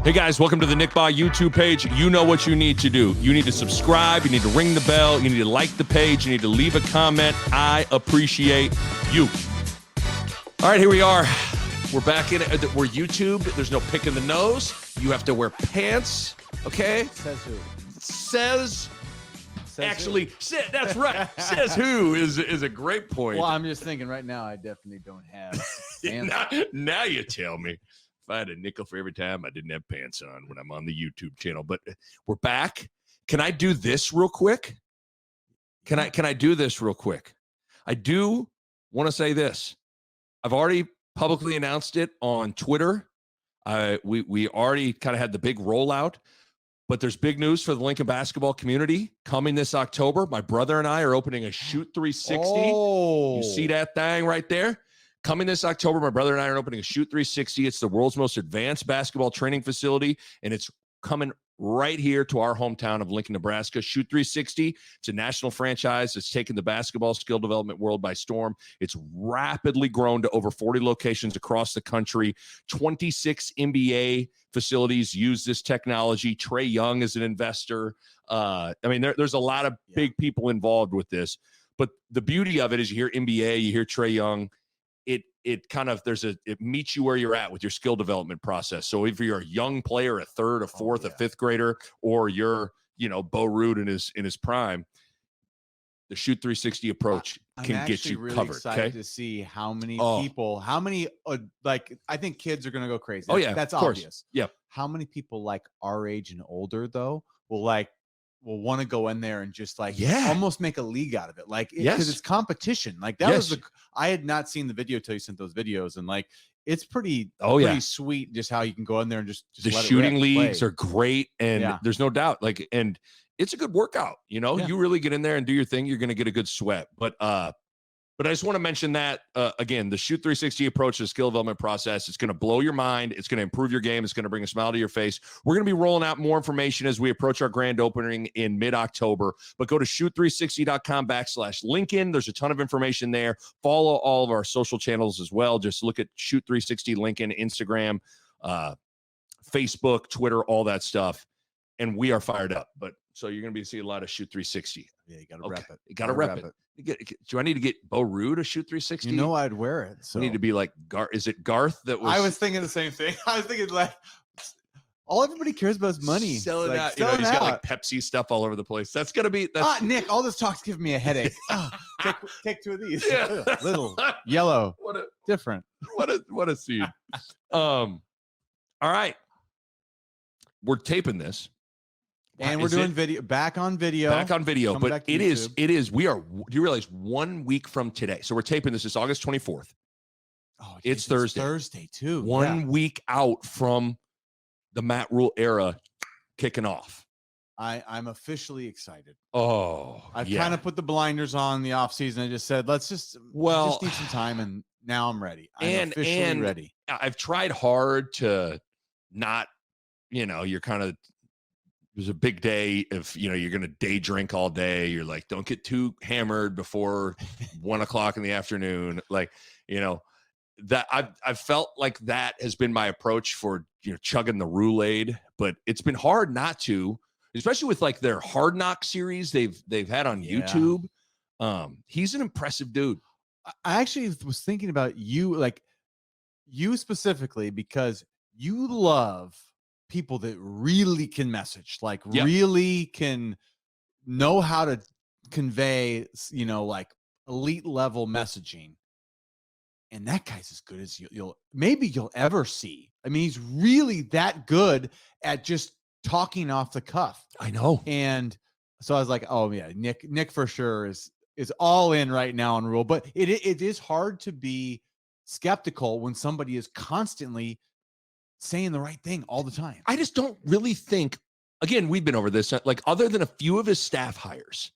Hey guys, welcome to the Nick Bahe YouTube page. You know what you need to do. You need to subscribe, you need to ring the bell, you need to like the page, you need to leave a comment. I appreciate you. All right, here we are. We're back in it. We're YouTube. There's no pick in the nose. You have to wear pants, okay? Says who? Says actually, that's right. Says who is a great point. Well, I'm just thinking right now I definitely don't have pants. now you tell me. If I had a nickel for every time I didn't have pants on when I'm on the YouTube channel. But we're back. Can I do this real quick? Can I do this real quick? I do want to say this. I've already publicly announced it on Twitter. We already kind of had the big rollout, but there's big news for the Lincoln basketball community coming this October. My brother and I are opening a Shoot 360. Oh. You see that thing right there? Coming this October, my brother and I are opening a Shoot 360. It's the world's most advanced basketball training facility, and it's coming right here to our hometown of Lincoln, Nebraska. Shoot 360, it's a national franchise. It's taken the basketball skill development world by storm. It's rapidly grown to over 40 locations across the country. 26 NBA facilities use this technology. Trae Young is an investor. I mean, there's a lot of big people involved with this. But the beauty of it is you hear NBA, you hear Trae Young. It kind of it meets you where you're at with your skill development process. So if you're a young player, a third, a fourth, a fifth grader, or you're, Bo Ruud in his prime, the Shoot 360 approach can get you really covered. Excited Okay, to see how many people, I think kids are going to go crazy. That's of course. obvious. Yeah. How many people like our age and older though will want to go in there and just almost make a league out of it. Because it's competition. I had not seen the video till you sent those videos, and it's pretty sweet just how you can go in there and just the shooting leagues are great, and there's no doubt and it's a good workout. You really get in there and do your thing, you're going to get a good sweat. But I just want to mention that, again, the Shoot 360 approach to the skill development process, it's going to blow your mind. It's going to improve your game. It's going to bring a smile to your face. We're going to be rolling out more information as we approach our grand opening in mid-October. But go to shoot360.com/Lincoln. There's a ton of information there. Follow all of our social channels as well. Just look at Shoot 360 Lincoln, Instagram, Facebook, Twitter, all that stuff. And we are fired up. So you're going to be seeing a lot of Shoot 360. Yeah, you got to rep it. You got to rep it. Do I need to get Bo Ruud to Shoot 360? I'd wear it. So we need to be like Garth. Is it Garth that was? I was thinking the same thing. I was thinking all everybody cares about is money. Selling out. He's got Pepsi stuff all over the place. That's gonna be. Nick, all this talk's giving me a headache. Take two of these. Yeah. Little yellow. Different. What a scene. All right, we're taping this. And we're doing video back on video. But it is, do you realize 1 week from today? So we're taping this. It's August 24th. Oh, it's Thursday. Thursday too. 1 week out from the Matt Rhule era kicking off. I'm officially excited. I've kind of put the blinders on the off season. I just said, we just need some time. And now I'm ready. I'm officially ready. I've tried hard to not, you're kind of, it was a big day. If you're going to day drink all day, you're like, don't get too hammered before 1 o'clock in the afternoon. That I've felt like that has been my approach for, chugging the Roulade, but it's been hard not to, especially with their Hard Knock series they've had on YouTube. He's an impressive dude. I actually was thinking about you, you specifically, because you love people that really can message, really can know how to convey, elite level messaging. And that guy's as good as you'll ever see. I mean, he's really that good at just talking off the cuff. I know. And so I was like, oh yeah, Nick for sure is all in right now on Rhule. But it is hard to be skeptical when somebody is constantly saying the right thing all the time. I just don't really think, again, we've been over this, other than a few of his staff hires,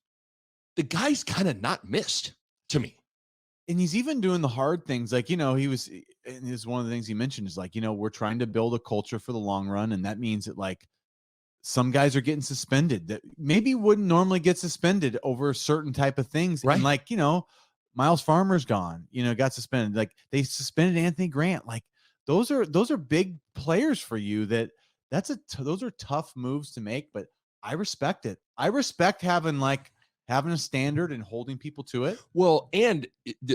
the guy's kind of not missed to me. And he's even doing the hard things. He was, and this is one of the things he mentioned is we're trying to build a culture for the long run. And that means that some guys are getting suspended that maybe wouldn't normally get suspended over certain type of things. Right. And Miles Farmer's gone, got suspended. They suspended Anthony Grant. Those are big players for you that those are tough moves to make, but I respect it. I respect having a standard and holding people to it. Well, and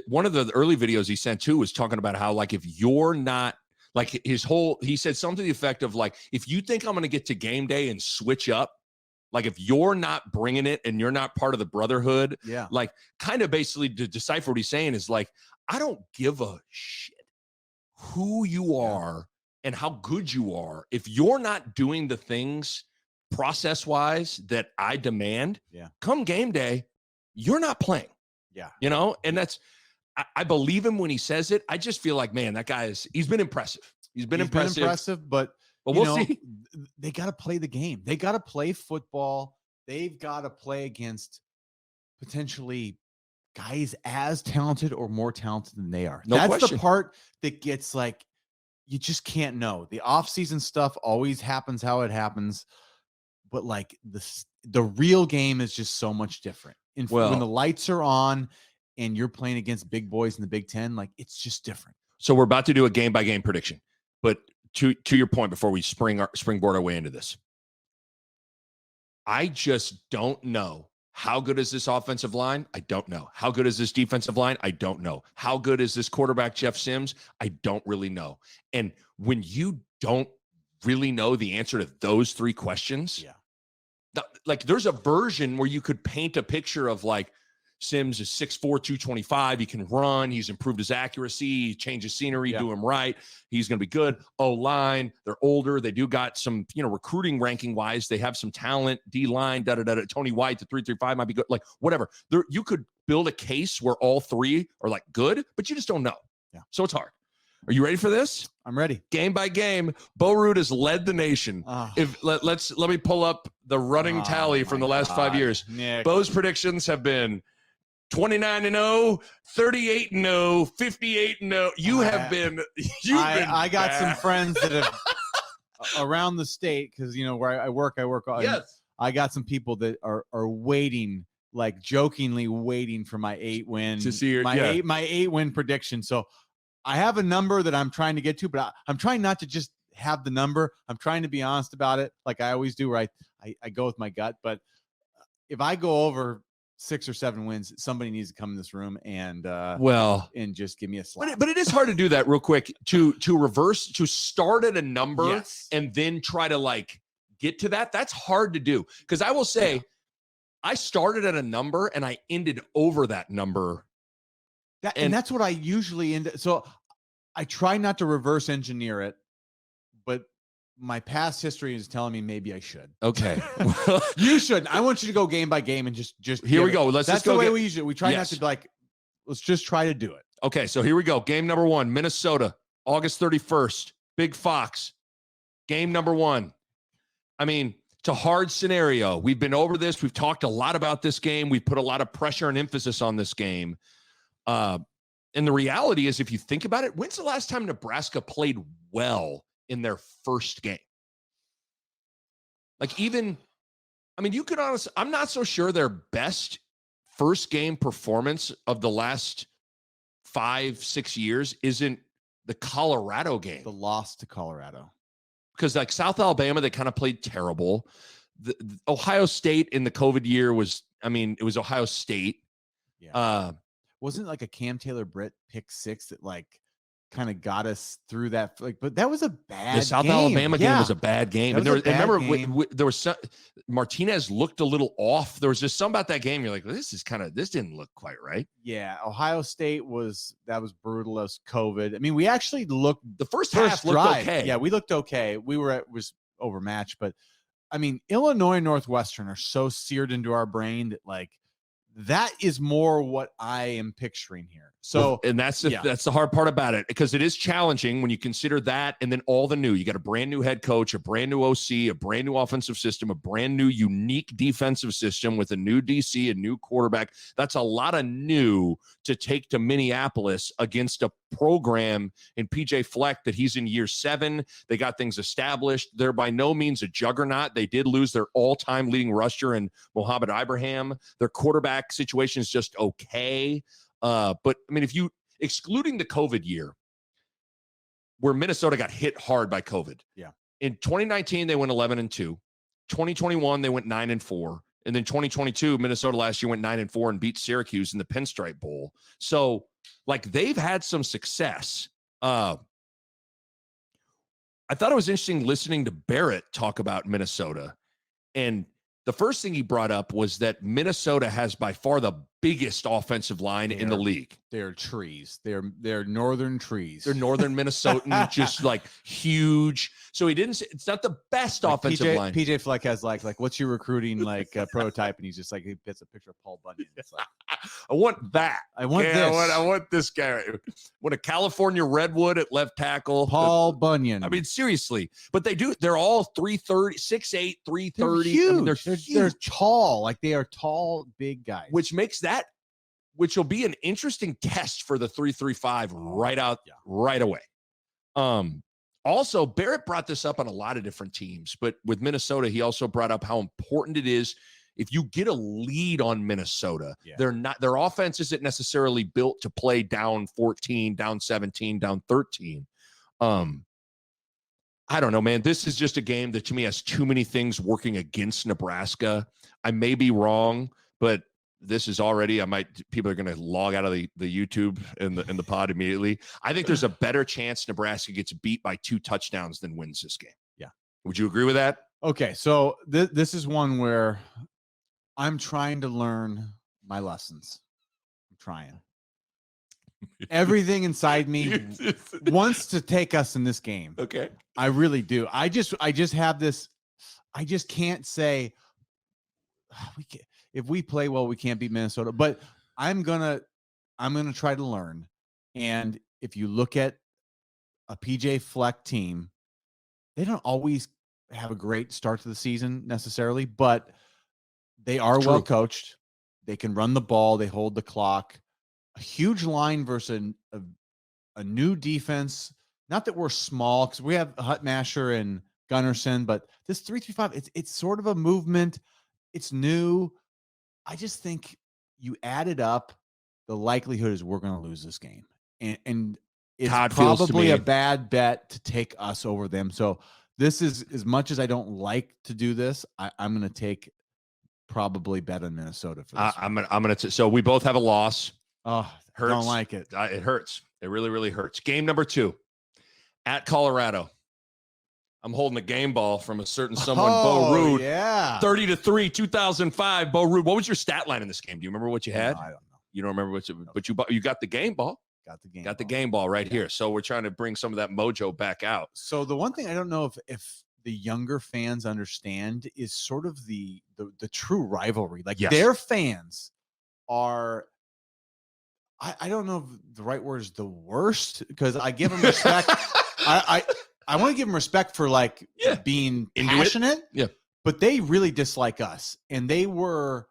one of the early videos he sent too was talking about how, like, if you're not, like, he said something to the effect of, like, if you think I'm going to get to game day and switch up, like, if you're not bringing it and you're not part of the brotherhood, Yeah. like, kind of basically to decipher what he's saying is, like, I don't give a shit who you are and how good you are. If you're not doing the things process-wise that I demand, come game day, you're not playing. Yeah. You know, and that's, I believe him when he says it. I just feel like, man, that guy he's been impressive. He's been impressive, but we'll see. They got to play the game. They got to play football. They've got to play against potentially guys as talented or more talented than they are. That's question. The part that gets, like, you just can't know. The off-season stuff always happens how it happens, but, like, the real game is just so much different. When the lights are on and you're playing against big boys in the Big Ten, like, it's just different. So we're about to do a game-by-game prediction, but to your point, before we springboard our way into this, I just don't know. How good is this offensive line? I don't know. How good is this defensive line? I don't know. How good is this quarterback, Jeff Sims? I don't really know. And when you don't really know the answer to those three questions, like, there's a version where you could paint a picture of, like, Sims is 6'4", 225. He can run. He's improved his accuracy. He changes scenery, do him right. He's going to be good. O-line, they're older. They do got some, recruiting ranking wise, they have some talent. D-line, Tony White, the 335 might be good. Like, whatever. You could build a case where all three are, like, good, but you just don't know. Yeah. So it's hard. Are you ready for this? I'm ready. Game by game, Ruud has led the nation. Let me pull up the running tally from the last 5 years. Nick. Bo's predictions have been 29-0, 38-0, 58-0. You have been. I got some friends that have around the state, because where I work. Yes. I got some people that are waiting, like, jokingly waiting for my 8-win to see my 8-win prediction. So I have a number that I'm trying to get to, but I'm trying not to just have the number. I'm trying to be honest about it, like I always do. Right, I go with my gut, but if I go over 6 or 7 wins, somebody needs to come in this room and just give me a slap. But it is hard to do that real quick, to start at a number and then try to, like, get to that. That's hard to do, because I will say I started at a number and I ended over that number. And that's what I usually end. So I try not to reverse engineer it, but my past history is telling me maybe I should. Okay. You shouldn't. I want you to go game by game and just here we go. That's the way we usually, we try not to, like, let's just try to do it. Okay. So here we go. Game number 1, Minnesota, August 31st, Big Fox. Game number 1. I mean, it's a hard scenario. We've been over this. We've talked a lot about this game. We've put a lot of pressure and emphasis on this game. And the reality is, if you think about it, when's the last time Nebraska played well in their first game? Like, even, I mean, you could honestly, I'm not so sure their best first game performance of the last 5-6 years isn't the Colorado game. The loss to Colorado. Because, like, South Alabama, they kind of played terrible. The Ohio State in the COVID year was, I mean, it was Ohio State. Yeah. Wasn't like a Cam Taylor-Britt pick 6 that, like, kind of got us through that? Like, but that was a bad. The South Alabama game was a bad game. And there was some, Martinez looked a little off. There was just something about that game. You're like, this didn't look quite right. Yeah, Ohio State was brutal as COVID. I mean, we actually looked the first half looked okay. Yeah, we looked okay. Was overmatched, but I mean, Illinois and Northwestern are so seared into our brain that, like, that is more what I am picturing here. So, and that's the hard part about it, because it is challenging when you consider that, and then all the new. You got a brand new head coach, a brand new OC, a brand new offensive system, a brand new unique defensive system with a new DC, a new quarterback. That's a lot of new to take to Minneapolis against a program in PJ Fleck that he's in year 7. They got things established. They're by no means a juggernaut. They did lose their all-time leading rusher in Mohamed Ibrahim. Their quarterback situation is just okay. But I mean, if you excluding the COVID year where Minnesota got hit hard by COVID, In 2019, they went 11-2. 2021, they went 9-4. And then 2022, Minnesota last year went 9-4 and beat Syracuse in the Pinstripe Bowl. So, like, they've had some success. I thought it was interesting listening to Barrett talk about Minnesota. And the first thing he brought up was that Minnesota has by far the biggest offensive line in the league. They're trees. They're northern trees. They're northern Minnesotan, just like huge. So he didn't say it's not the best offensive line. PJ Fleck has like what's your recruiting prototype, and he's just like he puts a picture of Paul Bunyan. It's like, I want that. I want this. I want this guy. What a California Redwood at left tackle. Paul Bunyan. I mean, seriously. But they do. They're all 330, 6'8", 330. They're huge. I mean, they're tall. Like they are tall, big guys. Which will be an interesting test for the 335 right away. Also, Barrett brought this up on a lot of different teams, but with Minnesota, he also brought up how important it is if you get a lead on Minnesota. Their offense isn't necessarily built to play down 14, down 17, down 13. I don't know, man. This is just a game that to me has too many things working against Nebraska. I may be wrong, but this is already, people are going to log out of the YouTube and the pod immediately. I think there's a better chance Nebraska gets beat by 2 touchdowns than wins this game. Yeah. Would you agree with that? Okay. So this is one where I'm trying to learn my lessons. I'm trying. Everything inside me wants to take us in this game. Okay. I really do. I just have this, I just can't say if we play well, we can't beat Minnesota, but I'm going to try to learn. And if you look at a PJ Fleck team, they don't always have a great start to the season necessarily, but they are well coached. They can run the ball. They hold the clock. A huge line versus a new defense. Not that we're small because we have Hutmasher and Gunnarsson, but this 3-3-5, it's sort of a movement. It's new. I just think you add it up, the likelihood is we're going to lose this game. And it's probably a bad bet to take us over them. So this is, as much as I don't like to do this, I'm going to take probably bet on Minnesota for this. I'm going to. So we both have a loss. Oh, hurts. Don't like it. It hurts. It really, really hurts. Game number 2 at Colorado. I'm holding a game ball from a certain someone, Bo Ruud. Yeah. 30-3, 2005. Bo Ruud. What was your stat line in this game? Do you remember what you had? No, I don't know. You don't remember but you got the game ball. Got the game ball right here. So we're trying to bring some of that mojo back out. So the one thing I don't know if the younger fans understand is sort of the true rivalry. Like their fans are, I don't know if the right word is the worst, because I give them respect. I want to give them respect for being passionate. Yeah. But they really dislike us. And they were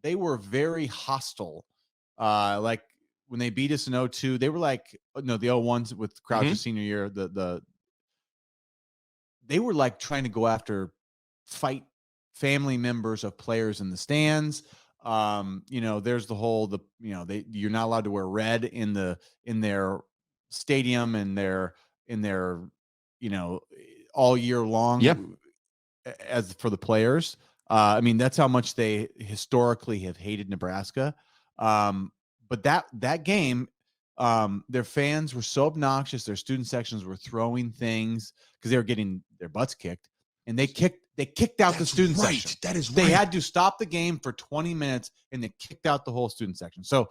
very hostile. Like when they beat us in 2002, they were the 01s with Crouch's senior year, they were like trying to go after fight family members of players in the stands. There's the whole, you're not allowed to wear red in their stadium and in their all year long. Yep. As for the players. That's how much they historically have hated Nebraska. But that game, their fans were so obnoxious. Their student sections were throwing things because they were getting their butts kicked, and they kicked out the student section. That is right. They had to stop the game for 20 minutes, and they kicked out the whole student section. So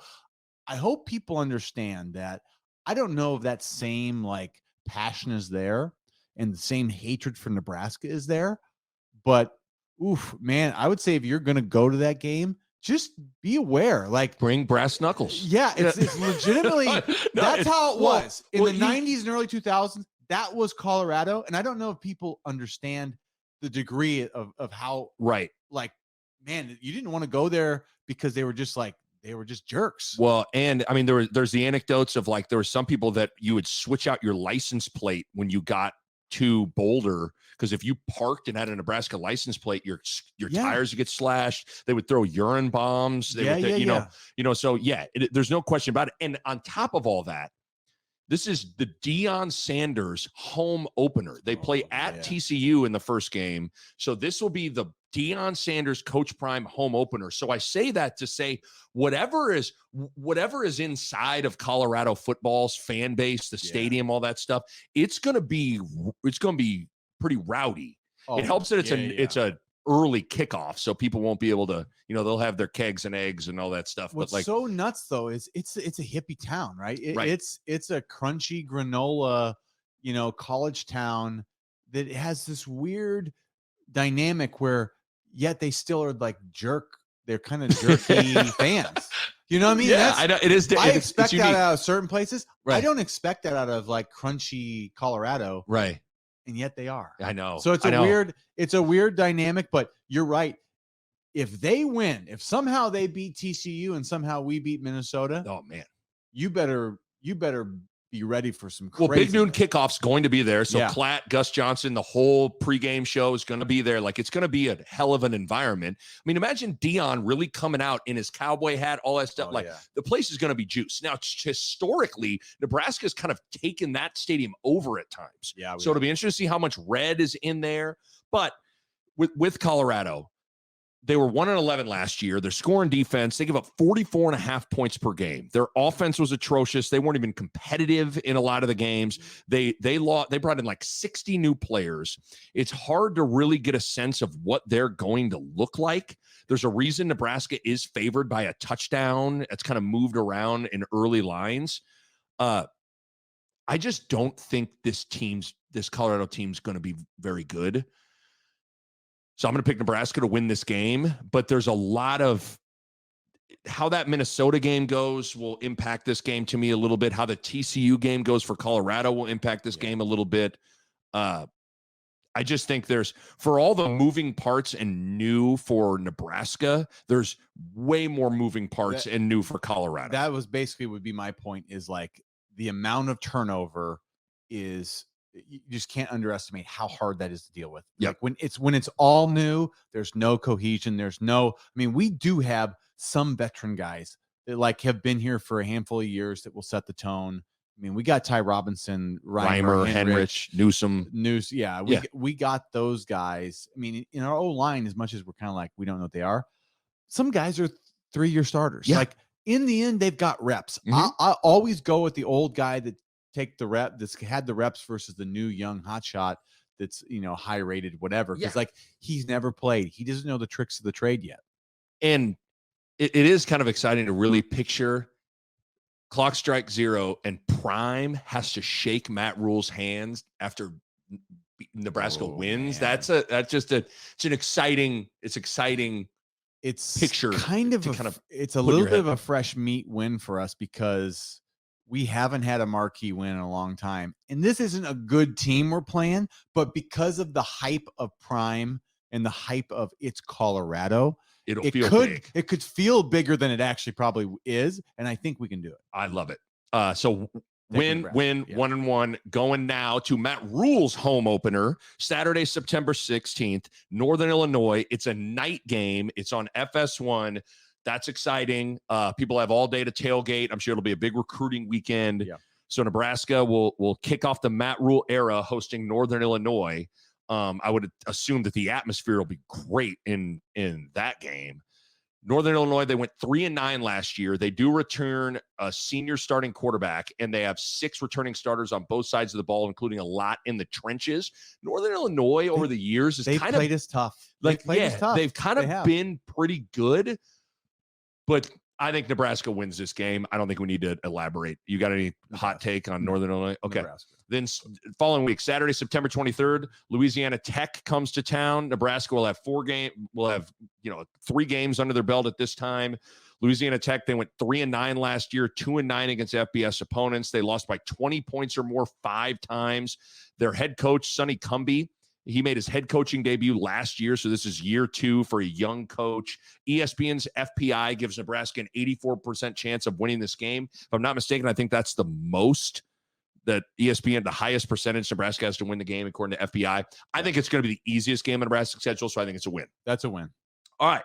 I hope people understand that. I don't know if that same passion is there and the same hatred for Nebraska is there, but man, I would say if you're going to go to that game, just be aware. Bring brass knuckles. Yeah, it's legitimately that's how it was in the 90s and early 2000s. That was Colorado, and I don't know if people understand the degree of how man, you didn't want to go there because they were just jerks. Well, and there's the anecdotes of there were some people that you would switch out your license plate when you got to Boulder, because if you parked and had a Nebraska license plate, your tires would get slashed. They would throw urine bombs. So there's no question about it. And on top of all that, This is the Deion Sanders home opener. They play at TCU in the first game. So this will be the Deion Sanders Coach Prime home opener. So I say that to say whatever is inside of Colorado football's fan base, the stadium, all that stuff, it's gonna be pretty rowdy. It helps that it's a early kickoff, so people won't be able to, they'll have their kegs and eggs and all that stuff. What's but so nuts though is it's a hippie town, right? Right. It's a crunchy granola, college town that has this weird dynamic where yet they still are like they're kind of jerky fans. You know what I mean? Yeah, I know it is. I expect that out of certain places. Right. I don't expect that out of like crunchy Colorado. Right. And yet they are. I know. So it's a weird dynamic, but you're right. If they win, if somehow they beat TCU and somehow we beat Minnesota, oh man, you better be ready for some crazy. Well, Big Noon kickoff's going to be there. So Klatt, Gus Johnson, the whole pregame show is going to be there. Like, it's going to be a hell of an environment. I mean, imagine Deion really coming out in his cowboy hat, all that stuff. The place is going to be juiced. Now, historically, Nebraska's kind of taken that stadium over at times. Yeah. So it'll be interesting to see how much red is in there. But with Colorado, they were 1-11 last year. They're scoring defense. They give up 44.5 points per game. Their offense was atrocious. They weren't even competitive in a lot of the games. They brought in like 60 new players. It's hard to really get a sense of what they're going to look like. There's a reason Nebraska is favored by a touchdown. It's kind of moved around in early lines. I just don't think this Colorado team's going to be very good. So I'm going to pick Nebraska to win this game, but there's a lot of how that Minnesota game goes will impact this game to me a little bit. How the TCU game goes for Colorado will impact this game a little bit. I just think for all the moving parts and new for Nebraska, there's way more moving parts and new for Colorado. That would be my point, is like the amount of turnover is, you just can't underestimate how hard that is to deal with. Yep. Like when it's all new, there's no cohesion. We do have some veteran guys that like have been here for a handful of years that will set the tone. I mean, we got Ty Robinson, Reimer, Henrich, Newsom. Yeah. We got those guys. I mean, in our O-line, as much as we're kind of like, we don't know what they are, some guys are 3-year starters. Yeah. Like in the end, they've got reps. Mm-hmm. I always go with the old guy that's had the reps versus the new young hotshot that's high rated, whatever, because like he's never played, he doesn't know the tricks of the trade yet. And it is kind of exciting to really picture clock strike 0 and Prime has to shake Matt Rhule's hands after Nebraska wins. Man. It's an exciting picture. It's a little bit of a fresh meat win for us because we haven't had a marquee win in a long time. And this isn't a good team we're playing, but because of the hype of Prime and the hype of it's Colorado, it could feel bigger than it actually probably is. And I think we can do it. I love it. So win, 1-1, going now to Matt Rhule's home opener, Saturday, September 16th, Northern Illinois. It's a night game. It's on FS1. That's exciting. People have all day to tailgate. I'm sure it'll be a big recruiting weekend. Yeah. So Nebraska will kick off the Matt Rhule era hosting Northern Illinois. I would assume that the atmosphere will be great in that game. Northern Illinois, they went 3-9 last year. They do return a senior starting quarterback, and they have 6 returning starters on both sides of the ball, including a lot in the trenches. Northern Illinois over the years has kind of played us tough. They've kind of been pretty good. But I think Nebraska wins this game. I don't think we need to elaborate. You got any hot take on Northern Illinois? Okay. Nebraska. Then following week, Saturday, September 23rd, Louisiana Tech comes to town. Nebraska will have 3 games under their belt at this time. Louisiana Tech, they went 3-9 last year, 2-9 against FBS opponents. They lost by 20 points or more 5 times. Their head coach, Sonny Cumbie, he made his head coaching debut last year, so this is year 2 for a young coach. ESPN's FPI gives Nebraska an 84% chance of winning this game. If I'm not mistaken, I think that's the most that ESPN, the highest percentage Nebraska has to win the game, according to FBI. I think it's going to be the easiest game in Nebraska's schedule, so I think it's a win. That's a win. All right.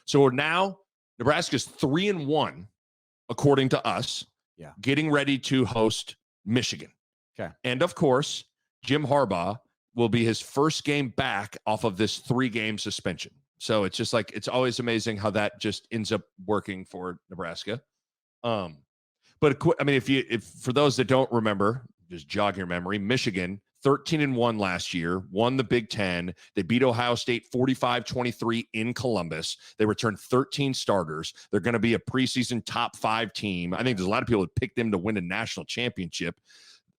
So now Nebraska's 3-1, according to us. Yeah. Getting ready to host Michigan. Okay. And of course, Jim Harbaugh will be his first game back off of this 3-game suspension. So it's just like, it's always amazing how that just ends up working for Nebraska. But I mean, if for those that don't remember, just jog your memory, Michigan 13-1 last year, won the Big Ten. They beat Ohio State 45-23 in Columbus. They returned 13 starters. They're going to be a preseason top 5 team. I think there's a lot of people that picked them to win a national championship.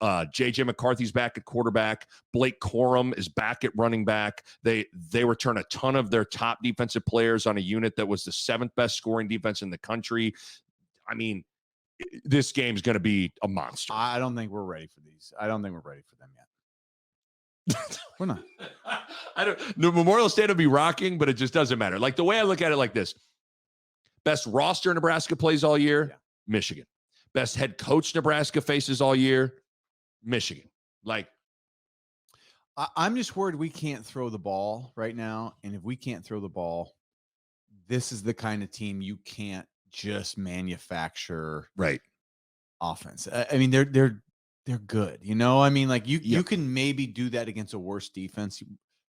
JJ McCarthy's back at quarterback. Blake Corum is back at running back. They return a ton of their top defensive players on a unit that was the 7th best scoring defense in the country. I mean, this game's going to be a monster. I don't think we're ready for these. I don't think we're ready for them yet. We're not. The Memorial State will be rocking, but it just doesn't matter. Like, the way I look at it like this: best roster Nebraska plays all year, Yeah. Michigan. Best head coach Nebraska faces all year, Michigan. Like, I'm just worried we can't throw the ball right now. And if we can't throw the ball, this is the kind of team you can't just manufacture right. offense. I mean, they're good. You know, I mean, like you can maybe do that against a worse defense.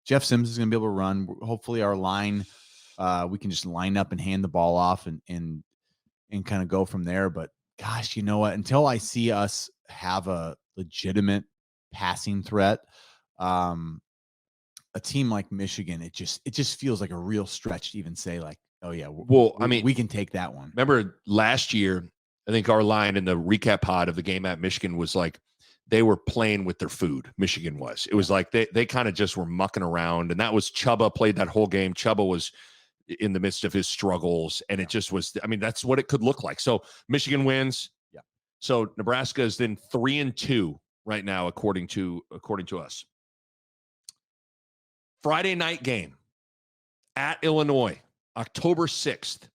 Jeff Sims is going to be able to run. Hopefully our line, we can just line up and hand the ball off and kind of go from there. But gosh, you know what? Until I see us have a legitimate passing threat, a team like Michigan, it just feels like a real stretch to even say like, oh yeah, I mean, we can take that one. Remember last year, I think our line in the recap pod of the game at Michigan was like, they were playing with their food. Michigan was. It was like they kind of just were mucking around, and that was Chubba played that whole game. Chubba was in the midst of his struggles, and it just was. I mean, that's what it could look like. So Michigan wins. Yeah. So Nebraska is then 3-2 right now, according to us. Friday night game at Illinois, October 6th.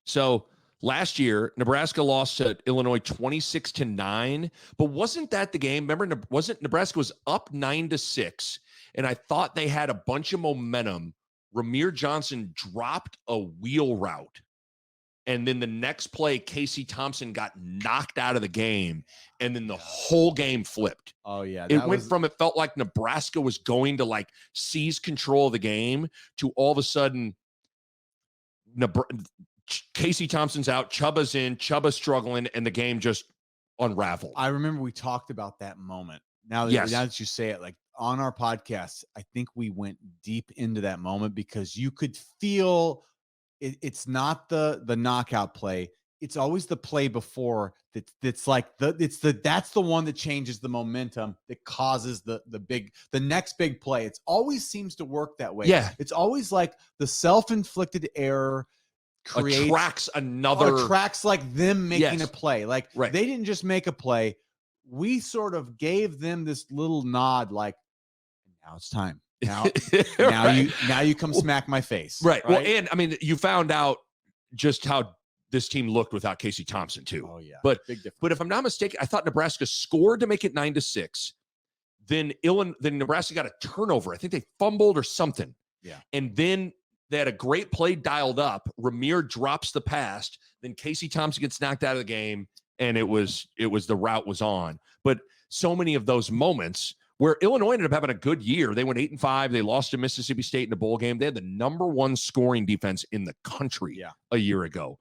So last year, Nebraska lost to Illinois 26-9, but wasn't that the game? Remember, Nebraska was up 9-6, and I thought they had a bunch of momentum. Ramir Johnson dropped a wheel route, and then the next play, Casey Thompson got knocked out of the game, and then the whole game flipped. Oh yeah, it felt like Nebraska was going to like seize control of the game to all of a sudden, Casey Thompson's out, Chubba's in, Chubba's struggling, and the game just unraveled. I remember we talked about that moment. Now that you say it, like on our podcast, I think we went deep into that moment because you could feel it's not the knockout play. It's always the play before that's the one that changes the momentum that causes the next big play. It always seems to work that way. Yeah. It's always like the self-inflicted error attracts like them making a play. Like they didn't just make a play. We sort of gave them this little nod, like, now it's time. Now you come smack my face. Right. Well, and I mean, you found out just how this team looked without Casey Thompson too. Oh yeah. But big difference. But if I'm not mistaken, I thought Nebraska scored to make it 9-6. Then Nebraska got a turnover. I think they fumbled or something. Yeah. And then they had a great play dialed up. Ramir drops the pass. Then Casey Thompson gets knocked out of the game, and it was the route was on. But so many of those moments where Illinois ended up having a good year. They went 8-5. They lost to Mississippi State in the bowl game. They had the number 1 scoring defense in the country a year ago.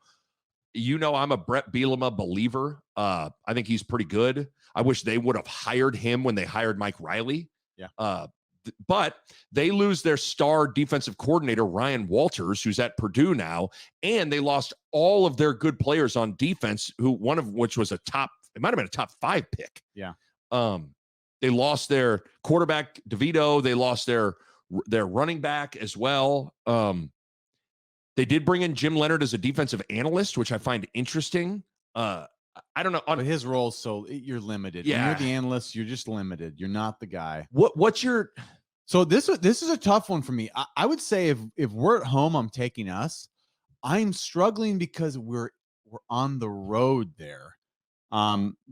You know, I'm a Brett Bielema believer. I think he's pretty good. I wish they would have hired him when they hired Mike Riley. Yeah. But they lose their star defensive coordinator, Ryan Walters, who's at Purdue now, and they lost all of their good players on defense, one of which was it might have been a top 5 pick. Yeah. They lost their quarterback, DeVito. They lost their running back as well. They did bring in Jim Leonard as a defensive analyst, which I find interesting. I don't know. But his role, so you're limited. Yeah. When you're the analyst, you're just limited. You're not the guy. What's your... So this is a tough one for me. I would say if we're at home, I'm taking us. I'm struggling because we're on the road there.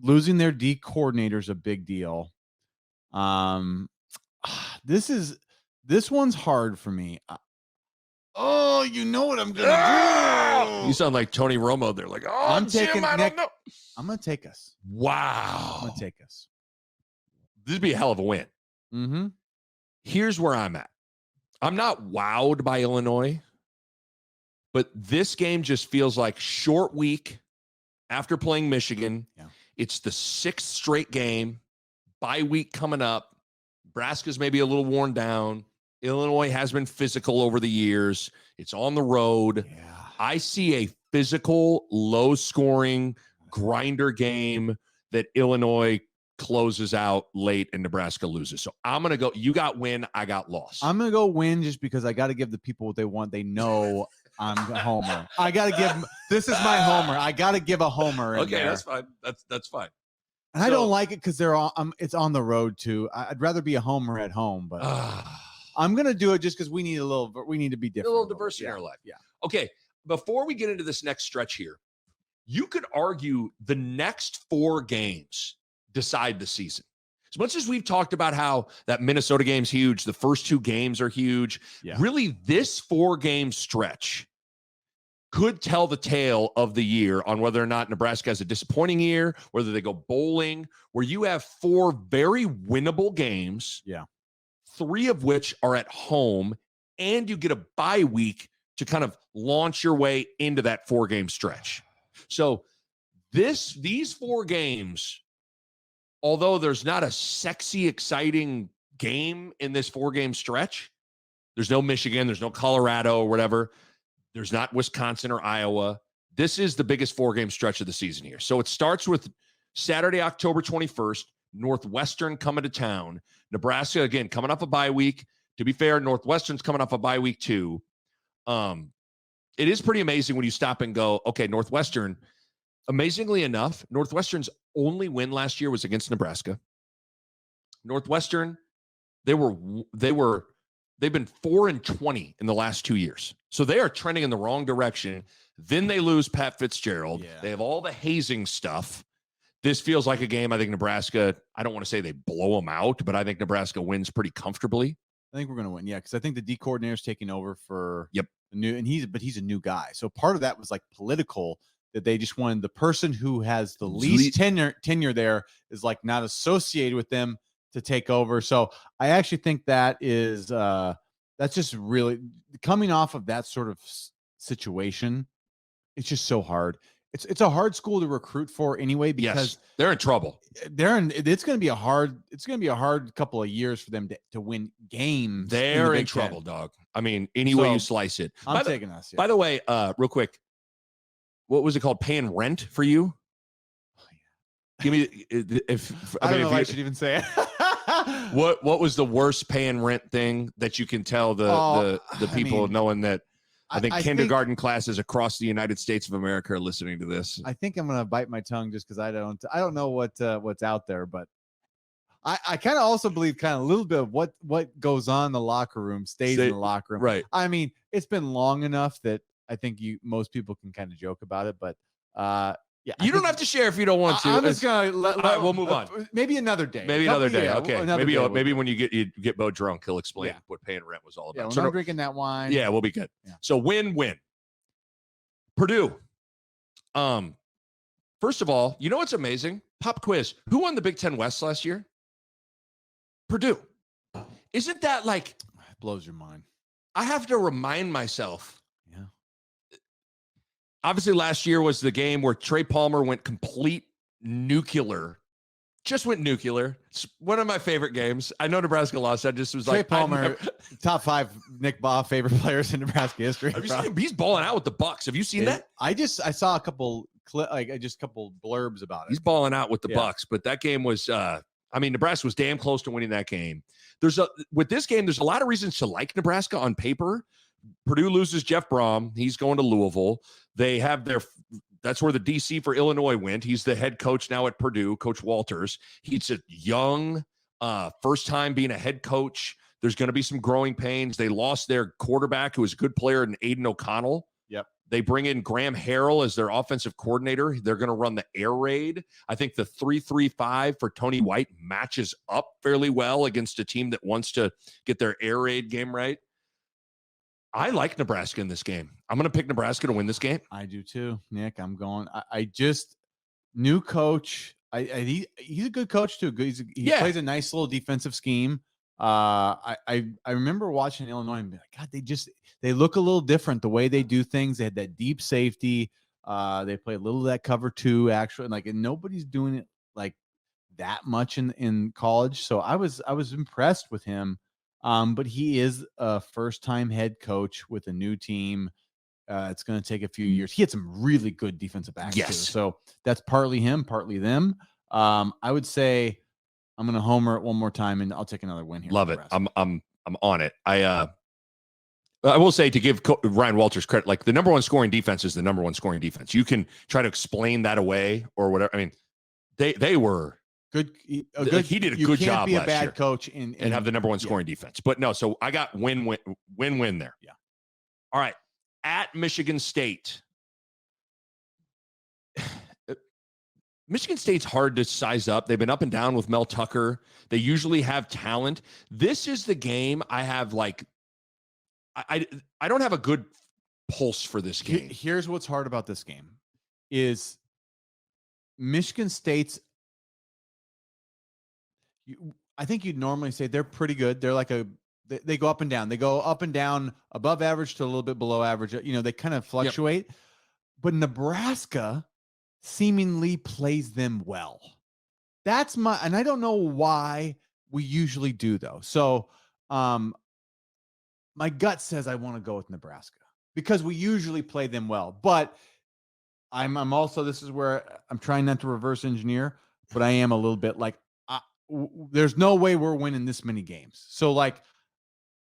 Losing their D coordinator is a big deal. This one's hard for me. Oh, you know what I'm gonna do. You sound like Tony Romo. They're like, oh, I'm Jim, taking I don't know. I'm going to take us. Wow. I'm going to take us. This would be a hell of a win. Mm-hmm. Here's where I'm at. I'm not wowed by Illinois, but this game just feels like short week after playing Michigan. Yeah. It's the 6th straight game. Bye week coming up. Nebraska's maybe a little worn down. Illinois has been physical over the years. It's on the road. Yeah. I see a physical, low-scoring grinder game that Illinois closes out late and Nebraska loses. So I'm going to go. You got win. I got loss. I'm going to go win just because I got to give the people what they want. They know I'm a homer. I got to give. This is my homer. I got to give a homer. Okay, that's fine. That's fine. And I don't like it because they're all. It's on the road too. I'd rather be a homer at home, but I'm gonna do it just because we need a little. We need to be different. A little diversity in our life. Yeah. Okay. Before we get into this next stretch here, you could argue the next 4 games decide the season. As much as we've talked about how that Minnesota game's huge, the first 2 games are huge. Yeah. Really, this 4-game stretch could tell the tale of the year on whether or not Nebraska has a disappointing year, whether they go bowling, where you have 4 very winnable games. Yeah. 3 of which are at home, and you get a bye week to kind of launch your way into that 4-game stretch. So these 4 games, although there's not a sexy, exciting game in this 4-game stretch, there's no Michigan, there's no Colorado or whatever. There's not Wisconsin or Iowa. This is the biggest 4-game stretch of the season here. So it starts with Saturday, October 21st, Northwestern coming to town. Nebraska, again, coming off a bye week. To be fair, Northwestern's coming off a bye week too. It is pretty amazing when you stop and go, okay, Northwestern, amazingly enough, Northwestern's only win last year was against Nebraska. Northwestern, they've been 4-20 in the last 2 years. So they are trending in the wrong direction. Then they lose Pat Fitzgerald. Yeah. They have all the hazing stuff. This feels like a game. I think Nebraska, I don't want to say they blow them out, but I think Nebraska wins pretty comfortably. I think we're going to win. Yeah. Cause I think the D coordinator's taking over for the new, and he's a new guy. So part of that was like political, that they just wanted the person who has the least tenure there is like not associated with them to take over. So I actually think that is, that's just really coming off of that sort of situation. It's just so hard. It's a hard school to recruit for anyway, because they're in trouble. It's going to be a hard couple of years for them to win games. They're in trouble, dog. I mean, any way you slice it. I'm taking us. Yeah. By the way, real quick, what was it called? Paying rent for you? Give me I don't know if I should even say it. What was the worst paying rent thing that you can tell the people knowing that? I think kindergarten classes across the United States of America are listening to this. I think I'm gonna bite my tongue just because I don't know what's out there, but I kind of also believe kind of a little bit of what goes on in the locker room stays in the locker room. Right. I mean, it's been long enough that I think most people can kind of joke about it, but yeah. You don't have to share if you don't want to. I'm just gonna all right, we'll move on. Maybe another day. Maybe another day. Yeah, okay. Maybe when you get Bo drunk, he'll explain what paying rent was all about. Yeah, when I'm drinking that wine. Yeah, we'll be good. Yeah. So win. Purdue. First of all, you know what's amazing? Pop quiz. Who won the Big Ten West last year? Purdue. Isn't that like It blows your mind? I have to remind myself. Yeah. Obviously, last year was the game where Trey Palmer went complete nuclear. Just went nuclear. It's one of my favorite games. I know Nebraska lost. I just was Trey like Palmer, top 5 Nick Bahe favorite players in Nebraska history. Have you seen him? He's balling out with the Bucks. Have you seen that? I saw a couple blurbs about it. He's balling out with the Bucks, but that game was Nebraska was damn close to winning that game. With this game, there's a lot of reasons to like Nebraska on paper. Purdue loses Jeff Brom. He's going to Louisville. They have that's where the DC for Illinois went. He's the head coach now at Purdue, Coach Walters. He's a young, first time being a head coach. There's going to be some growing pains. They lost their quarterback, who was a good player, in Aiden O'Connell. Yep. They bring in Graham Harrell as their offensive coordinator. They're going to run the air raid. I think the 3-3-5 for Tony White matches up fairly well against a team that wants to get their air raid game right. I like Nebraska in this game. I'm going to pick Nebraska to win this game. I do too, Nick. I'm going. I just new coach. He's a good coach too. He plays a nice little defensive scheme. I remember watching Illinois and be like, God, they look a little different the way they do things. They had that deep safety. They play a little of that cover 2 actually, and nobody's doing it like that much in college. So I was impressed with him. But he is a first-time head coach with a new team. It's going to take a few years. He had some really good defensive backs too. So that's partly him, partly them. I would say I'm going to homer it one more time, and I'll take another win here. Love it. I'm on it. I will say, to give Ryan Walters credit, like the number one scoring defense is the number one scoring defense. You can try to explain that away or whatever. I mean, they were good. He did a good job. You can't be a bad year coach and have the number one scoring defense. But no, so I got win there. Yeah. All right. At Michigan State. Michigan State's hard to size up. They've been up and down with Mel Tucker. They usually have talent. This is the game I have I don't have a good pulse for this game. Here's what's hard about this game is Michigan State's I think you'd normally say they're pretty good. They're like they go up and down. They go up and down, above average to a little bit below average. They kind of fluctuate. Yep. But Nebraska seemingly plays them well. And I don't know why we usually do though. So, my gut says I want to go with Nebraska because we usually play them well. But I'm also, this is where I'm trying not to reverse engineer, but I am a little bit like, there's no way we're winning this many games. So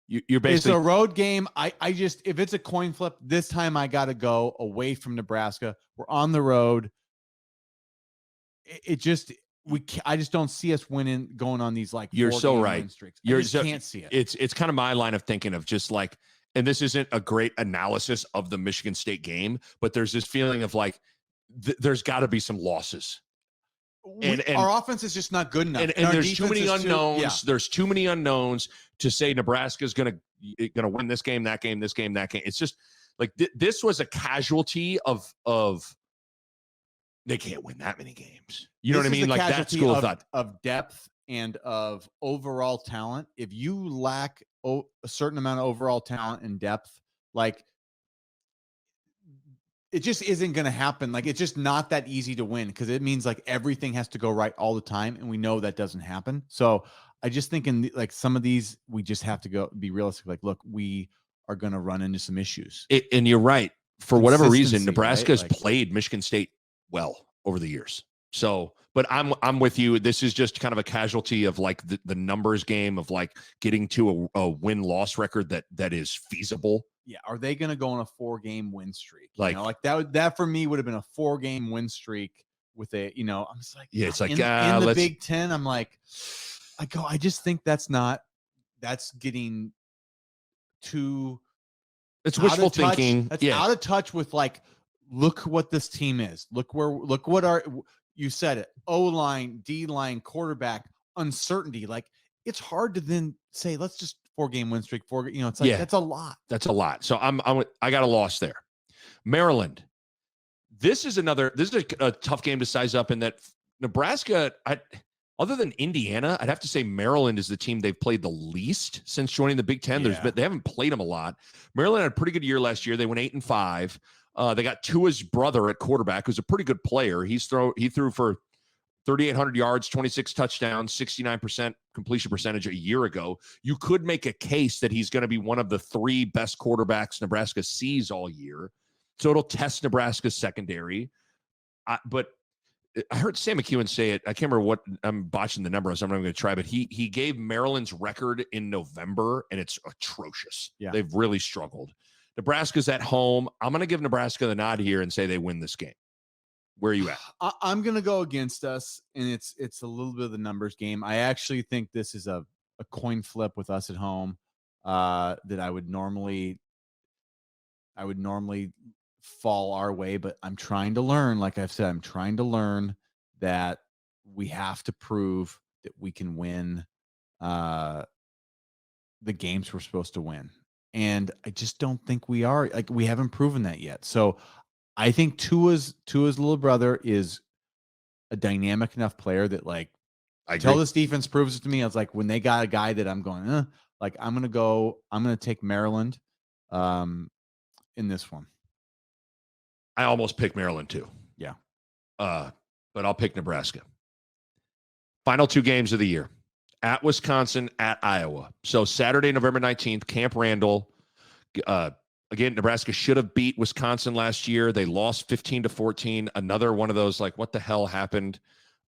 you're basically, it's a road game. I just, if it's a coin flip this time, I got to go away from Nebraska. We're on the road. I just don't see us going on these you're so right. Win streaks. I just can't see it. It's kind of my line of thinking of just like, and this isn't a great analysis of the Michigan State game, but there's this feeling of there's got to be some losses. And our offense is just not good enough. And there's too many unknowns. There's too many unknowns to say Nebraska's gonna win this game, that game, this game, that game. It's just like this was a casualty of they can't win that many games. You know what I mean? Like that school of thought of depth and of overall talent. If you lack a certain amount of overall talent and depth, it just isn't going to happen. It's just not that easy to win because it means everything has to go right all the time. And we know that doesn't happen. So I just think in some of these, we just have to be realistic. Look, we are going to run into some issues. And you're right. For whatever reason, Nebraska has played Michigan State well over the years. So, but I'm with you. This is just kind of a casualty of the numbers game of getting to a win-loss record that is feasible. Yeah, are they going to go on a 4-game win streak? That for me would have been a 4-game win streak with a, I'm just it's in the Big Ten. I'm I just think that's getting too. It's wishful thinking. That's out of touch with look what this team is. Look what you said it. O-line, D-line, quarterback, uncertainty. It's hard to then say, let's just 4-game win streak. It's that's a lot. That's a lot. So I got a loss there. Maryland. This is a tough game to size up in that Nebraska, other than Indiana, I'd have to say Maryland is the team they've played the least since joining the Big Ten. They haven't pplayed them a lot. Maryland had a pretty good year last year. They went 8-5. They got Tua's brother at quarterback, who's a pretty good player. He threw for 3,800 yards, 26 touchdowns, 69% completion percentage a year ago. You could make a case that he's going to be one of the 3 best quarterbacks Nebraska sees all year. So it'll test Nebraska's secondary. But I heard Sam McEwen say it. I can't remember what, I'm botching the number, so I'm not going to try, but he gave Maryland's record in November, and it's atrocious. Yeah. They've really struggled. Nebraska's at home. I'm going to give Nebraska the nod here and say they win this game. Where are you at? I'm going to go against us, and it's a little bit of the numbers game. I actually think this is a coin flip with us at home that I would normally fall our way, but I'm trying to learn. Like I've said, I'm trying to learn that we have to prove that we can win the games we're supposed to win. And I just don't think we are. Like, we haven't proven that yet. So I think Tua's little brother is a dynamic enough player that, like, I until agree. this defense proves it to me, I was like, when they got a guy that I'm going, like, I'm gonna take Maryland in this one. I almost picked Maryland too. Yeah. But I'll pick Nebraska. Final 2 games of the year. At Wisconsin, at Iowa. So Saturday, November 19th, Camp Randall. Again, Nebraska should have beat Wisconsin last year. They lost 15-14. Another one of those, like, what the hell happened?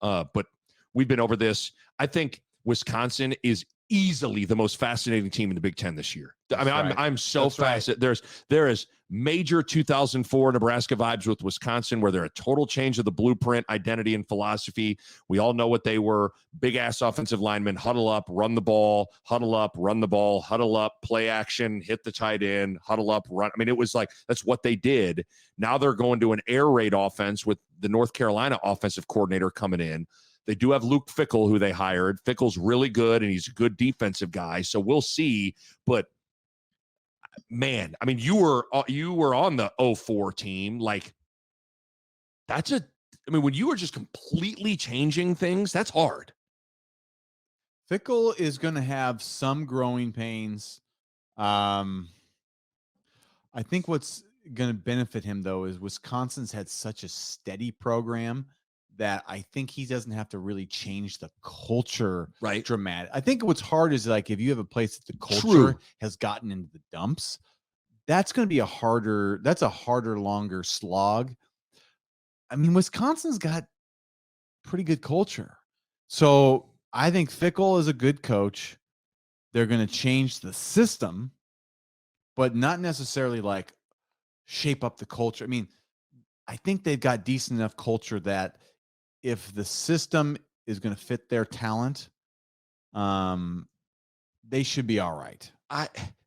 But we've been over this. I think Wisconsin is easily the most fascinating team in the Big Ten this year. That's I mean, right. I'm so That's right. fascinated. There is major 2004 Nebraska vibes with Wisconsin, where they're a total change of the blueprint, identity, and philosophy. We all know what they were. Big ass offensive linemen, huddle up, run the ball, huddle up, run the ball, huddle up, play action, hit the tight end, huddle up, run. I mean, it was like, that's what they did. Now they're going to an air raid offense with the North Carolina offensive coordinator coming in. They do have Luke Fickell, who they hired. Fickell's really good, and he's a good defensive guy. So we'll see. But man, I mean, you were on the 04 team. Like, I mean, when you were just completely changing things, that's hard. Fickell is going to have some growing pains. I think what's going to benefit him, though, is Wisconsin's had such a steady program that I think he doesn't have to really change the culture dramatic. I think what's hard is, like, if you have a place that the culture has gotten into the dumps, that's going to be a harder, longer slog. I mean, Wisconsin's got pretty good culture. So I think Fickell is a good coach. They're going to change the system, but not necessarily, like, shape up the culture. I mean, I think they've got decent enough culture that if the system is going to fit their talent, they should be all right.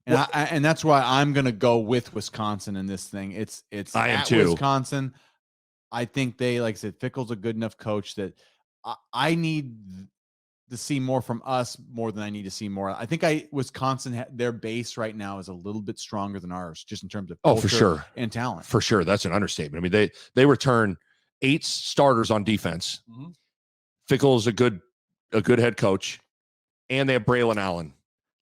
And that's why I'm going to go with Wisconsin in this thing. It's I am at too. Wisconsin. I think they, like I said, Fickell's a good enough coach that I need to see more from us more than I need to see more. I think Wisconsin, their base right now is a little bit stronger than ours, just in terms of culture for sure, and talent. For sure, that's an understatement. I mean, they return 8 starters on defense. Mm-hmm. Fickell's a good head coach, and they have Braylon Allen.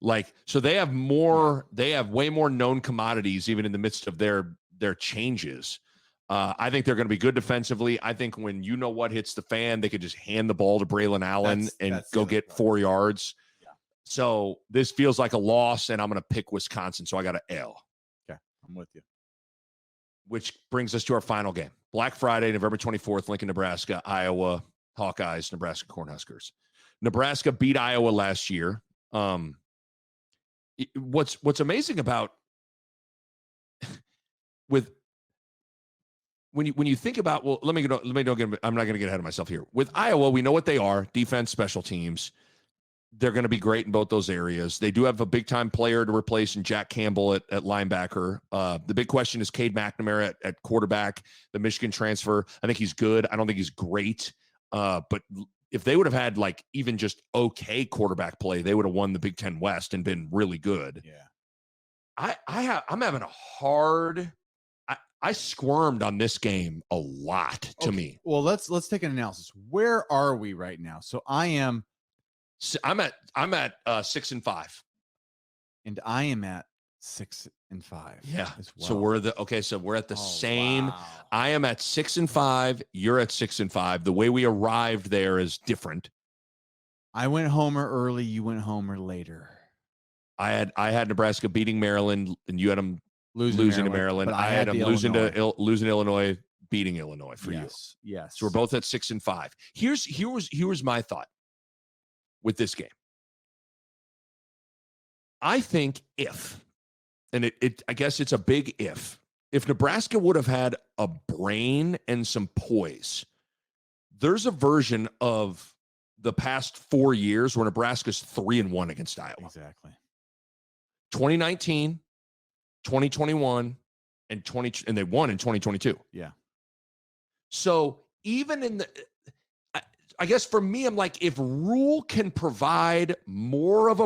Like, so they have more. They have way more known commodities, even in the midst of their changes. I think they're going to be good defensively. I think when what hits the fan, they could just hand the ball to Braylon Allen and go get 4 yards. Yeah. So this feels like a loss, and I'm going to pick Wisconsin. So I got an L. Okay, I'm with you. Which brings us to our final game. Black Friday, November 24th, Lincoln, Nebraska, Iowa, Hawkeyes, Nebraska Cornhuskers. Nebraska beat Iowa last year. What's amazing about when you think about, well, I'm not going to get ahead of myself here. With Iowa, we know what they are: defense, special teams. They're going to be great in both those areas. They do have a big time player to replace in Jack Campbell at linebacker. The big question is Cade McNamara at quarterback, the Michigan transfer. I think he's good. I don't think he's great. But if they would have had, like, even just okay quarterback play, they would have won the Big Ten West and been really good. Yeah. I'm having a hard. I squirmed on this game a lot to me. Well, let's take an analysis. Where are we right now? So I'm at 6-5. And I am at 6-5. Yeah. As well. So we're at the same. Wow. I am at 6-5. You're at 6-5. The way we arrived there is different. I went homer early. You went homer later. I had Nebraska beating Maryland, and you had them losing to Maryland. I had them losing to Illinois, beating Illinois for you. Yes. So we're both at 6-5. Here's my thought with this game. I think I guess it's a big if Nebraska would have had a brain and some poise, there's a version of the past 4 years where Nebraska's 3-1 against Iowa. Exactly. 2019, 2021, and they won in 2022. Yeah. So even I guess for me, I'm like, if Rhule can provide more of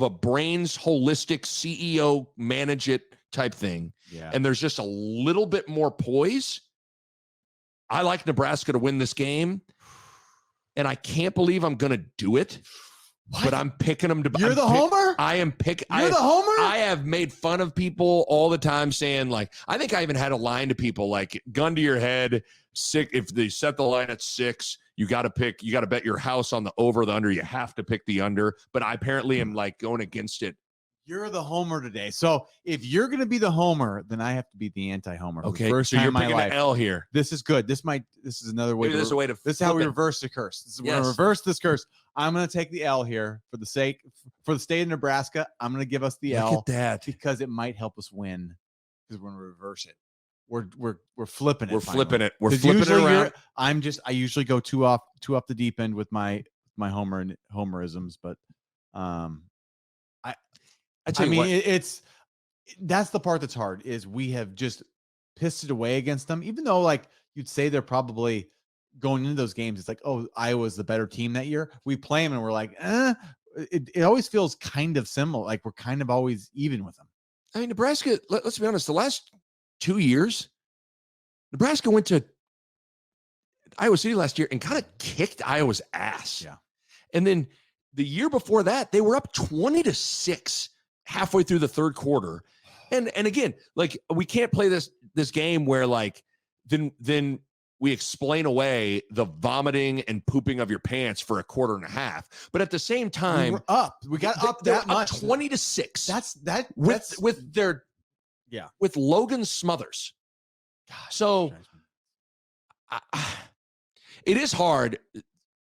a brains holistic CEO manage it type thing, and there's just a little bit more poise, I like Nebraska to win this game. And I can't believe I'm going to do it. What? But I'm picking them to. You're the homer? I am picking. You're the homer? I have made fun of people all the time saying, like, I think I even had a line to people like, gun to your head, six. If they set the line at 6, you got to bet your house on the over, the under. You have to pick the under. But I apparently am like going against it. You're the homer today. So if you're going to be the homer, then I have to be the anti-homer. Okay. First so time you're in my picking life. an L here. This is good. This is another way. This is how we reverse the curse. We're going to reverse this curse. I'm going to take the L here for the state of Nebraska. I'm going to give us the L. Look at that. Because it might help us win. Because we're going to reverse it. We're flipping it. We're flipping it. We're flipping it around. I usually go too off the deep end with my homerisms, but that's the part that's hard is we have just pissed it away against them, even though like you'd say they're probably going into those games. It's like, oh, Iowa's the better team that year. We play them and we're like, it always feels kind of similar. Like we're kind of always even with them. I mean, Nebraska, let's be honest, the last 2 years, Nebraska went to Iowa City last year and kind of kicked Iowa's ass. Yeah. And then the year before that, they were up 20-6 halfway through the third quarter. And again, like we can't play this game where like then we explain away the vomiting and pooping of your pants for a quarter and a half. But at the same time, we got up that much. 20-6. That's with Logan Smothers. Gosh, so it is hard.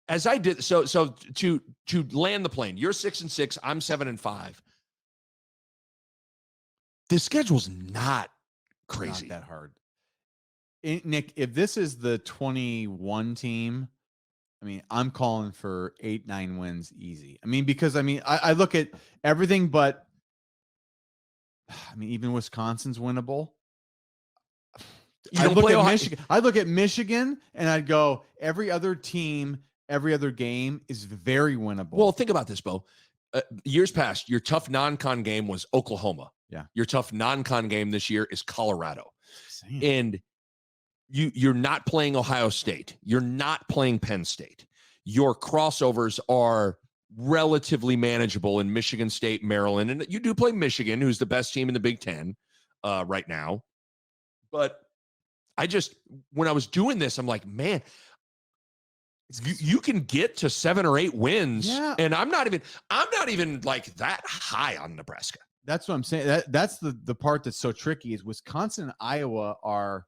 As I did so to land the plane. You're 6-6. I'm 7-5. This schedule's not crazy. Not that hard. Nick, if this is the 21 team, I mean, I'm calling for 8-9 wins easy. I mean, because I look at everything, but I mean, even Wisconsin's winnable. I look at Michigan and I'd go, every other team, every other game is very winnable. Well, think about this, Bo. Years past, your tough non-con game was Oklahoma. Yeah. Your tough non-con game this year is Colorado. Same. And you're not playing Ohio State. You're not playing Penn State. Your crossovers are relatively manageable in Michigan State, Maryland. And you do play Michigan, who's the best team in the Big Ten right now. But when I was doing this, I'm like, man, you can get to 7 or 8 wins. Yeah. And I'm not even like that high on Nebraska. That's what I'm saying. That's the part that's so tricky is Wisconsin and Iowa are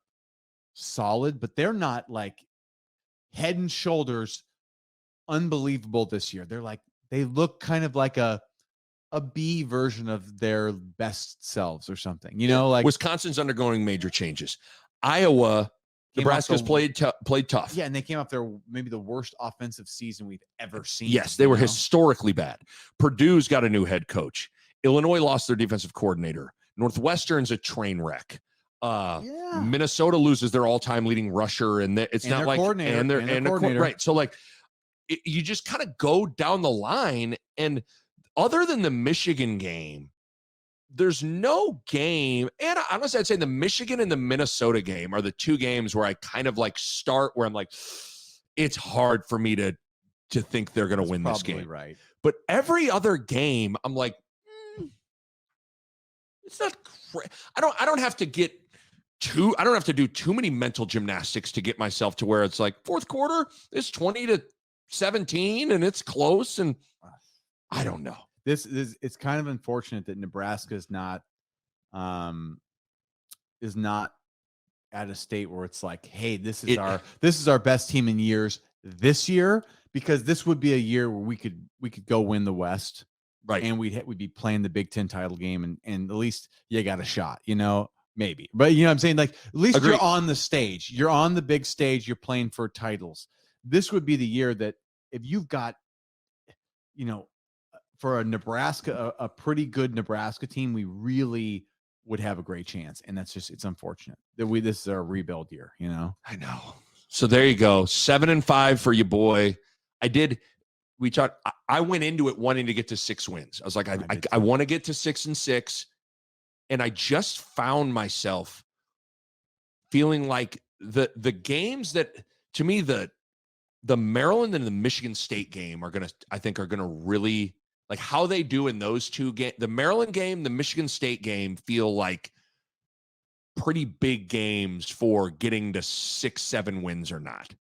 solid, but they're not like head and shoulders unbelievable this year. They're like, they look kind of like a B version of their best selves or something, like Wisconsin's undergoing major changes. Iowa, Nebraska's played tough. Yeah. And they came off their, maybe the worst offensive season we've ever seen. Yes. They were historically bad. Purdue's got a new head coach. Illinois lost their defensive coordinator. Northwestern's a train wreck. Minnesota loses their all-time leading rusher, and it's not like coordinator. Right. So like, you just kind of go down the line, and other than the Michigan game, there's no game. And honestly, I'd say the Michigan and the Minnesota game are the two games where I kind of like start where I'm like, it's hard for me to think they're going to win this game. Right. But every other game, I'm like, it's not. I don't have to get I don't have to do too many mental gymnastics to get myself to where it's like fourth quarter is 20-17 and it's close, and I don't know. It's kind of unfortunate that Nebraska is not at a state where it's like, hey, this is our best team in years this year, because this would be a year where we could go win the West. Right. And we'd be playing the Big Ten title game, and at least you got a shot, maybe. But you know what I'm saying? Like, at least Agreed. You're on the stage. You're on the big stage. You're playing for titles. This would be the year that if you've got, for a Nebraska, a pretty good Nebraska team, we really would have a great chance. And it's unfortunate that this is our rebuild year, I know. So there you go. 7-5 for you, boy. I went into it wanting to get to 6 wins. I was like, I want to get to 6-6. And I just found myself feeling like the games that, to me, the Maryland and the Michigan State game are gonna really, like, how they do in those two games. The Maryland game, the Michigan State game feel like pretty big games for getting to 6-7 wins or not.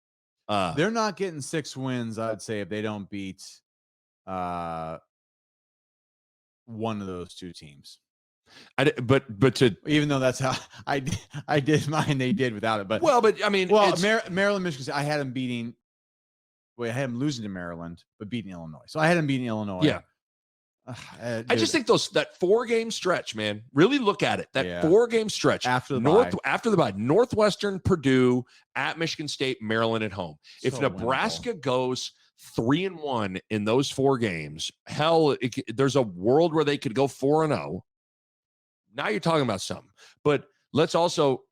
They're not getting 6 wins, I'd say, if they don't beat one of those 2 teams. Even though that's how I did mine, they did without it. But I mean, Maryland, Michigan, I had them beating. Wait, I had them losing to Maryland, but beating Illinois. So I had them beating Illinois. Yeah. I just think that 4-game stretch, man. Really look at it. That 4-game stretch after the bye. Northwestern, Purdue, at Michigan State, Maryland at home. So if Nebraska goes 3-1 in those 4 games, hell, there's a world where they could go 4-0. Now you're talking about something. But let's also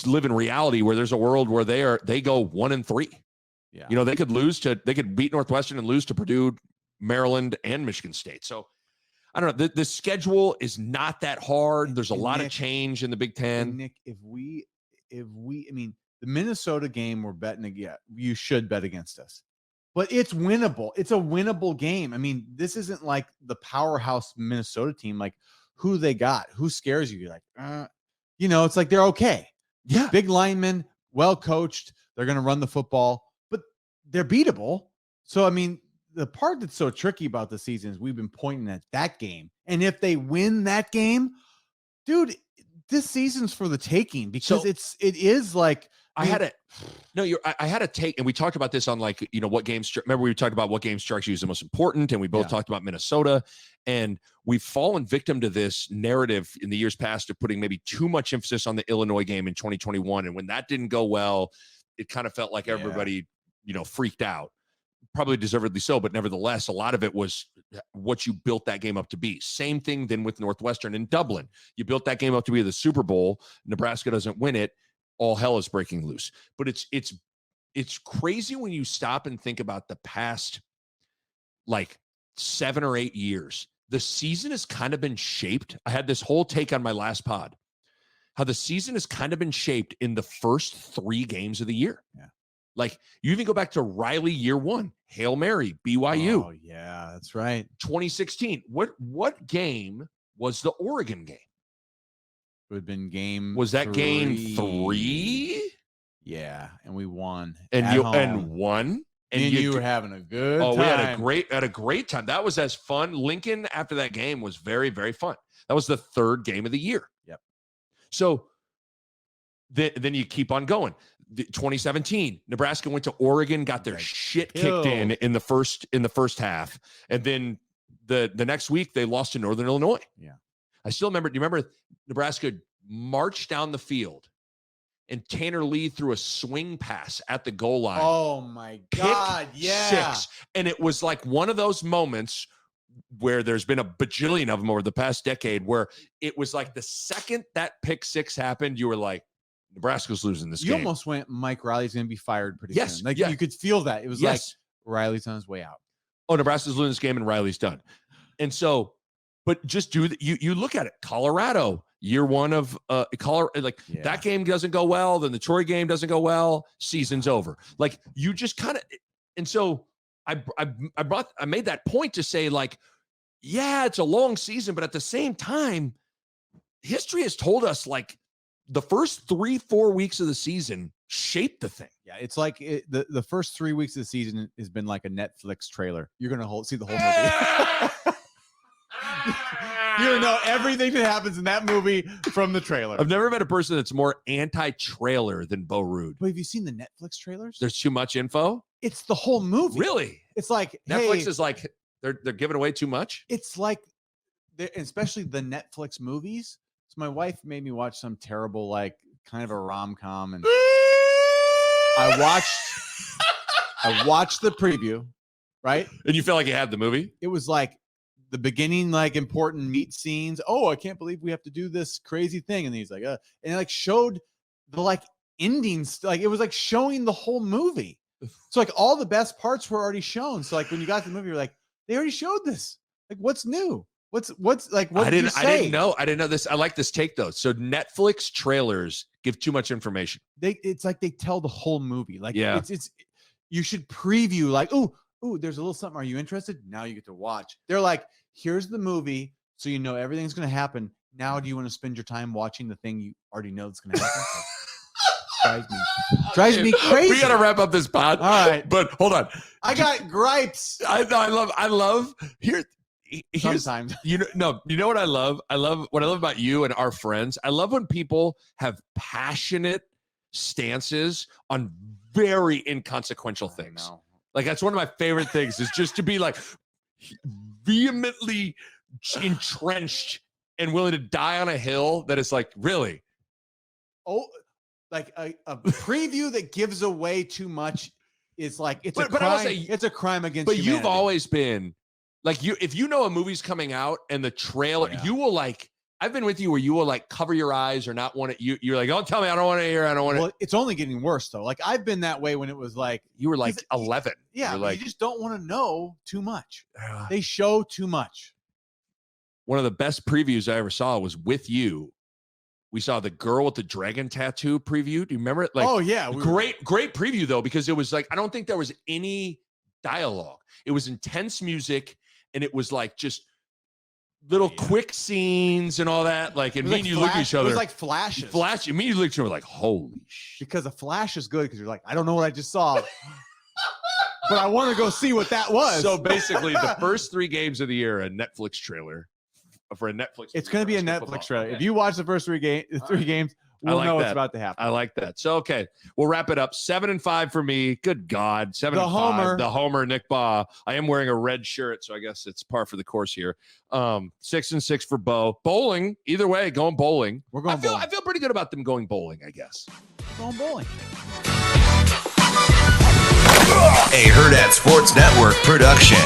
live in reality where there's a world where they go 1-3. Yeah. You know, they could beat Northwestern and lose to Purdue, Maryland, and Michigan State. So I don't know. The schedule is not that hard. There's a lot of change in the Big Ten. Nick, if we, I mean, the Minnesota game we're betting again, you should bet against us. But it's winnable. It's a winnable game. I mean, this isn't like the powerhouse Minnesota team. Like, who they got? Who scares you? You're like, it's like they're okay. Yeah. Big linemen, well coached. They're going to run the football, but they're beatable. So, I mean, the part that's so tricky about the season is we've been pointing at that game. And if they win that game, dude, this season's for the taking, because it is like, I had a take, and we talked about this on, like, what games. Remember, we talked about what game strikes you as the most important, and we both talked about Minnesota, and we've fallen victim to this narrative in the years past of putting maybe too much emphasis on the Illinois game in 2021, and when that didn't go well, it kind of felt like everybody, freaked out. Probably deservedly so, but nevertheless, a lot of it was what you built that game up to be. Same thing then with Northwestern in Dublin. You built that game up to be the Super Bowl. Nebraska doesn't win it. All hell is breaking loose. But it's crazy when you stop and think about the past, like, 7 or 8 years. The season has kind of been shaped. I had this whole take on my last pod, how the season has kind of been shaped in the first 3 games of the year. Yeah. Like, you even go back to Riley year 1, Hail Mary, BYU. Oh, yeah, that's right. 2016. What game was the Oregon game? It would have been game. Was that game 3? Yeah, and we won. And won. And you were having a good time. We had a great time. That was as fun. Lincoln, after that game, was very, very fun. That was the 3rd game of the year. Yep. So then you keep on going. 2017, Nebraska went to Oregon, got their shit kicked in the first half, and then the next week they lost to Northern Illinois. Yeah, I still remember. Do you remember Nebraska marched down the field and Tanner Lee threw a swing pass at the goal line? Oh my God, yeah. 6. And it was like one of those moments where there's been a bajillion of them over the past decade, where it was like the second that pick 6 happened, you were like, Nebraska's losing this game. You almost went, Mike Riley's going to be fired pretty soon. Like, you could feel that. It was like Riley's on his way out. Oh, Nebraska's losing this game and Riley's done. And so, but just you look at it. Colorado, year 1 of Colorado, that game doesn't go well. Then the Troy game doesn't go well. Season's over. Like, you just kind of, and so I made that point to say, like, yeah, it's a long season, but at the same time, history has told us, like, the first 3-4 weeks of the season shaped the thing. Yeah, it's like the first 3 weeks of the season has been like a Netflix trailer. You're gonna see the whole movie. You're gonna know everything that happens in that movie from the trailer. I've never met a person that's more anti-trailer than Bo Ruud. But have you seen the Netflix trailers? There's too much info. It's the whole movie. Really? It's like Netflix is like they're giving away too much. It's like, especially the Netflix movies. So my wife made me watch some terrible, like, kind of a rom-com, and I watched the preview, right? And you felt like you had the movie? It was like the beginning, like, important meet scenes. Oh, I can't believe we have to do this crazy thing. And he's like, and it, like, showed the, like, endings. Like it was like showing the whole movie. So like all the best parts were already shown. So like when you got to the movie, you're like, they already showed this. Like what's new? What's like what did you say? I didn't know this. I like this take though. So Netflix trailers give too much information. It's like they tell the whole movie. Like yeah. it's you should preview like, ooh, there's a little something. Are you interested? Now you get to watch. They're like, here's the movie, so you know everything's gonna happen. Now do you want to spend your time watching the thing you already know that's gonna happen? Drives me crazy. We gotta wrap up this pod. All right. But hold on. I got gripes. I love here's Sometimes. You know what I love? What I love about you and our friends. I love when people have passionate stances on very inconsequential things. Like that's one of my favorite things is just to be like vehemently entrenched and willing to die on a hill that is like, really? Oh, like a preview that gives away too much is like it's a crime. It's a crime against humanity. You've always been like if you know a movie's coming out and the trailer, you will like. I've been with you where you will like cover your eyes or not want it. You're like, don't tell me. I don't want to hear. I don't want Well, it's only getting worse though. Like I've been that way when it was like you were like 11. Yeah, you're like, you just don't want to know too much. They show too much. One of the best previews I ever saw was with you. We saw the girl with the dragon tattoo preview. Do you remember it? Like, oh yeah, great preview though, because it was like I don't think there was any dialogue. It was intense music, and it was like just little quick scenes and all that. Like, and me and you look at each other. It was like flashes. Flash. Me and you look at each other like, holy shit. Because a flash is good because you're like, I don't know what I just saw, but I want to go see what that was. So basically, the first 3 games of the year, a Netflix trailer. For a Netflix, it's going to be a Netflix trailer. Okay. If you watch the first 3 games, we'll know what's about to happen. I like that. So okay, we'll wrap it up. 7-5 for me. Good God, 7-5. The homer, Nick Bahe. I am wearing a red shirt, so I guess it's par for the course here. 6-6 for Bo. Bowling, either way, going bowling. We're going. I feel pretty good about them going bowling. I guess. Going bowling. A Hurrdat Sports Network production.